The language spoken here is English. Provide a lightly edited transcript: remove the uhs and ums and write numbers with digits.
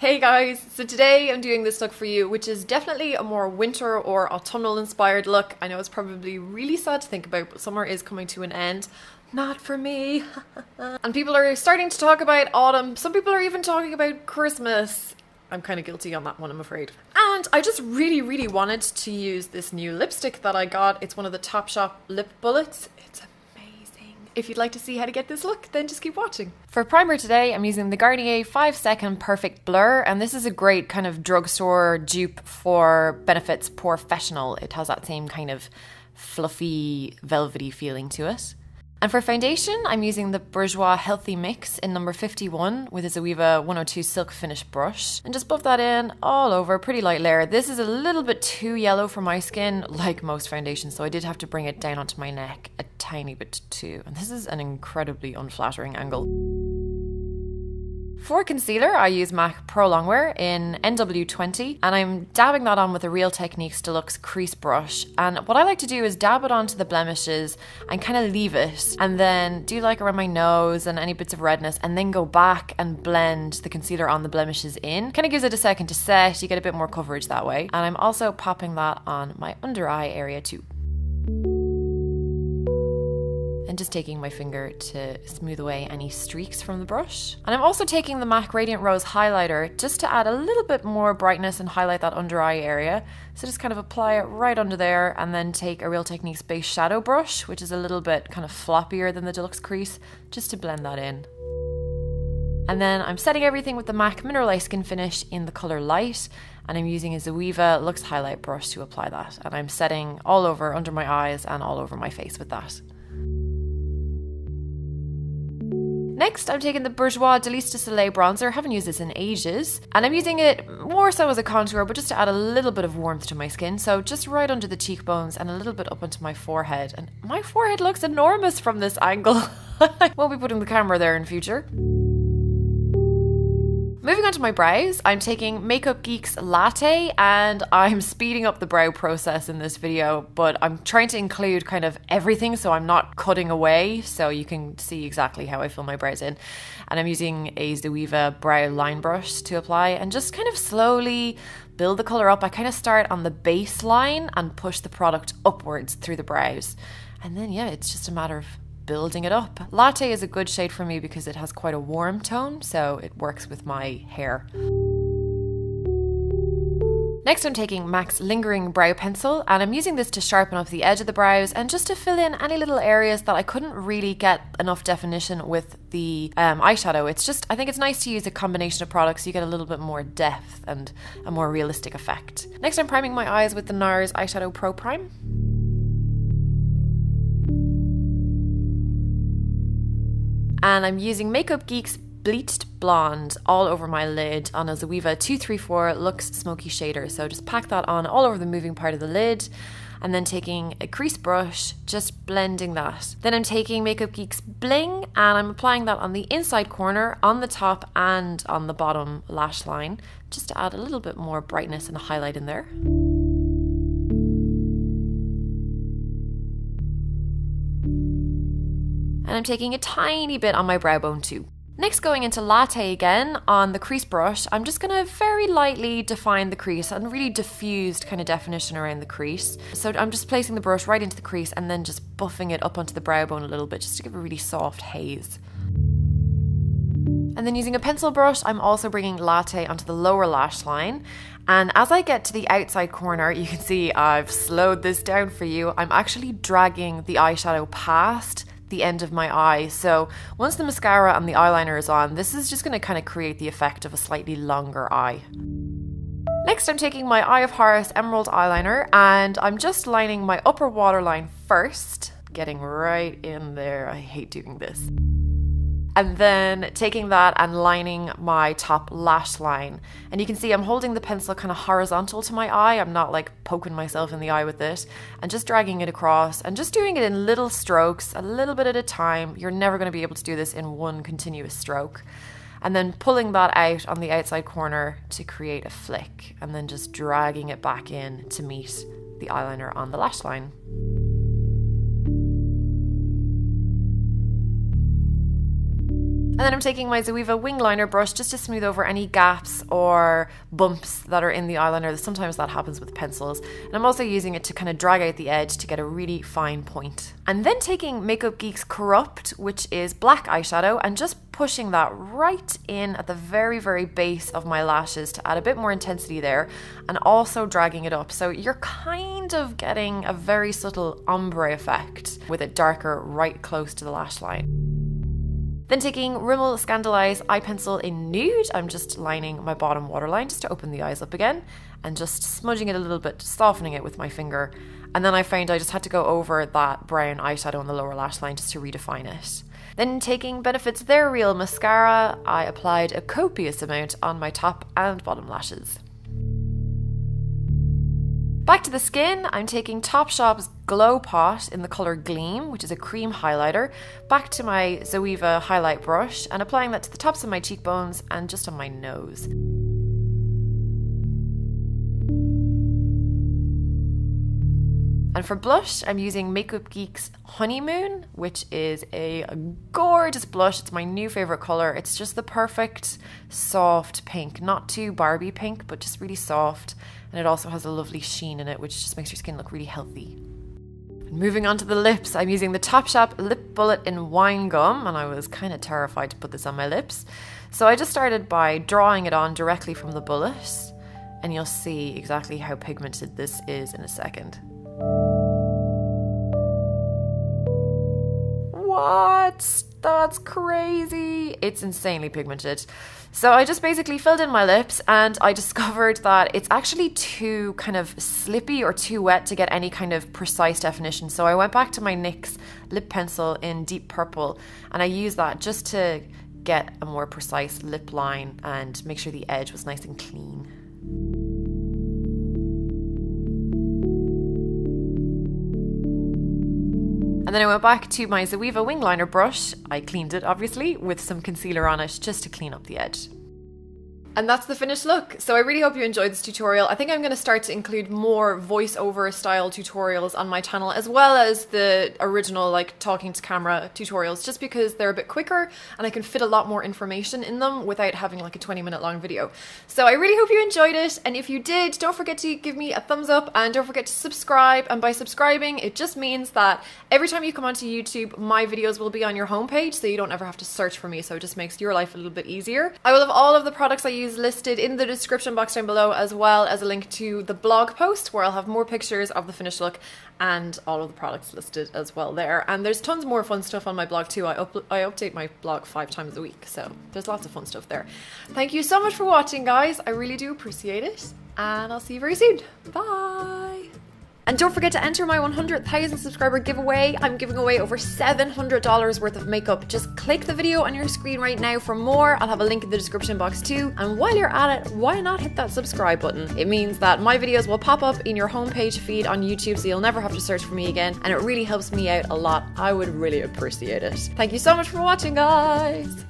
Hey guys, so today I'm doing this look for you, which is definitely a more winter or autumnal inspired look. I know it's probably really sad to think about, but summer is coming to an end. Not for me. And people are starting to talk about autumn. Some people are even talking about Christmas. I'm kind of guilty on that one, I'm afraid. And I just really wanted to use this new lipstick that I got. It's one of the Topshop lip bullets. It's amazing. If you'd like to see how to get this look, then just keep watching. For primer today, I'm using the Garnier 5-Second Perfect Blur, and this is a great kind of drugstore dupe for Benefit's Professional. It has that same kind of fluffy, velvety feeling to it. And for foundation, I'm using the Bourjois Healthy Mix in number 51 with a ZOEVA 102 Silk Finish brush. And just buff that in all over, pretty light layer. This is a little bit too yellow for my skin, like most foundations, so I did have to bring it down onto my neck a tiny bit too. And this is an incredibly unflattering angle. For concealer, I use MAC Pro Longwear in NW20, and I'm dabbing that on with a Real Techniques Deluxe crease brush. And what I like to do is dab it onto the blemishes and kind of leave it, and then do like around my nose and any bits of redness, and then go back and blend the concealer on the blemishes in. Kind of gives it a second to set, you get a bit more coverage that way. And I'm also popping that on my under eye area too. And just taking my finger to smooth away any streaks from the brush. And I'm also taking the MAC Radiant Rose highlighter just to add a little bit more brightness and highlight that under eye area. So just kind of apply it right under there, and then take a Real Techniques base shadow brush, which is a little bit kind of floppier than the Deluxe crease, just to blend that in. And then I'm setting everything with the MAC Mineralize Skinfinish in the colour Light, and I'm using a ZOEVA Luxe highlight brush to apply that. And I'm setting all over under my eyes and all over my face with that. Next, I'm taking the Bourjois DELICE de Soleil bronzer. Haven't used this in ages. And I'm using it more so as a contour, but just to add a little bit of warmth to my skin. So just right under the cheekbones and a little bit up onto my forehead. And my forehead looks enormous from this angle. I won't be putting the camera there in future. Moving on to my brows, I'm taking Makeup Geek's Latte, and I'm speeding up the brow process in this video, but I'm trying to include kind of everything so I'm not cutting away, so you can see exactly how I fill my brows in. And I'm using a ZOEVA brow line brush to apply and just kind of slowly build the colour up. I kind of start on the base line and push the product upwards through the brows. And then yeah, it's just a matter of building it up. Latte is a good shade for me because it has quite a warm tone, so it works with my hair. Next, I'm taking MAC's Lingering Brow Pencil, and I'm using this to sharpen up the edge of the brows and just to fill in any little areas that I couldn't really get enough definition with the eyeshadow. It's just, I think it's nice to use a combination of products so you get a little bit more depth and a more realistic effect. Next, I'm priming my eyes with the Nars Eyeshadow Pro Prime. And I'm using Makeup Geek's Bleached Blonde all over my lid on a ZOEVA 234 Luxe Smoky Shader. So just pack that on all over the moving part of the lid, and then taking a crease brush, just blending that. Then I'm taking Makeup Geek's Bling, and I'm applying that on the inside corner, on the top and on the bottom lash line, just to add a little bit more brightness and highlight in there. And I'm taking a tiny bit on my brow bone too. Next, going into Latte again on the crease brush, I'm just going to very lightly define the crease and really diffused kind of definition around the crease. So I'm just placing the brush right into the crease and then just buffing it up onto the brow bone a little bit just to give a really soft haze. And then using a pencil brush, I'm also bringing Latte onto the lower lash line. And as I get to the outside corner, you can see I've slowed this down for you. I'm actually dragging the eyeshadow past the end of my eye. So once the mascara and the eyeliner is on, this is just going to kind of create the effect of a slightly longer eye. Next, I'm taking my Eye of Horus Emerald eyeliner, and I'm just lining my upper waterline first, getting right in there. I hate doing this. And then taking that and lining my top lash line. And you can see I'm holding the pencil kind of horizontal to my eye. I'm not like poking myself in the eye with it. And just dragging it across and just doing it in little strokes, a little bit at a time. You're never going to be able to do this in one continuous stroke. And then pulling that out on the outside corner to create a flick. And then just dragging it back in to meet the eyeliner on the lash line. And then I'm taking my ZOEVA wing liner brush just to smooth over any gaps or bumps that are in the eyeliner. Sometimes that happens with pencils. And I'm also using it to kind of drag out the edge to get a really fine point. And then taking Makeup Geek's Corrupt, which is black eyeshadow, and just pushing that right in at the very, very base of my lashes to add a bit more intensity there, and also dragging it up. So you're kind of getting a very subtle ombre effect with it darker right close to the lash line. Then taking Rimmel Scandaleyes eye pencil in Nude, I'm just lining my bottom waterline just to open the eyes up again and just smudging it a little bit, softening it with my finger. And then I found I just had to go over that brown eyeshadow on the lower lash line just to redefine it. Then taking Benefit's They're Real mascara, I applied a copious amount on my top and bottom lashes. Back to the skin, I'm taking Topshop's Glow Pot in the colour Gleam, which is a cream highlighter, back to my ZOEVA highlight brush and applying that to the tops of my cheekbones and just on my nose. And for blush, I'm using Makeup Geek's Honeymoon, which is a gorgeous blush. It's my new favourite colour. It's just the perfect soft pink, not too Barbie pink, but just really soft. And it also has a lovely sheen in it, which just makes your skin look really healthy. And moving on to the lips, I'm using the Topshop Lip Bullet in Wine Gum, and I was kind of terrified to put this on my lips. So I just started by drawing it on directly from the bullet, and you'll see exactly how pigmented this is in a second. What? That's crazy. It's insanely pigmented. So I just basically filled in my lips and I discovered that it's actually too kind of slippy or too wet to get any kind of precise definition. So I went back to my NYX lip pencil in deep purple and I used that just to get a more precise lip line and make sure the edge was nice and clean. And then I went back to my ZOEVA wing liner brush. I cleaned it, obviously, with some concealer on it just to clean up the edge. And that's the finished look. So I really hope you enjoyed this tutorial. I think I'm going to start to include more voiceover style tutorials on my channel, as well as the original like talking to camera tutorials, just because they're a bit quicker and I can fit a lot more information in them without having like a 20-minute long video. So I really hope you enjoyed it. And if you did, don't forget to give me a thumbs up and don't forget to subscribe. And by subscribing, it just means that every time you come onto YouTube, my videos will be on your homepage, so you don't ever have to search for me. So it just makes your life a little bit easier. I will have all of the products I use listed in the description box down below, as well as a link to the blog post where I'll have more pictures of the finished look and all of the products listed as well there. And there's tons more fun stuff on my blog too. I update my blog 5 times a week, so there's lots of fun stuff there. Thank you so much for watching, guys. I really do appreciate it, and I'll see you very soon. Bye! And don't forget to enter my 100,000 subscriber giveaway. I'm giving away over $700 worth of makeup. Just click the video on your screen right now for more. I'll have a link in the description box too. And while you're at it, why not hit that subscribe button? It means that my videos will pop up in your homepage feed on YouTube, so you'll never have to search for me again. And it really helps me out a lot. I would really appreciate it. Thank you so much for watching, guys.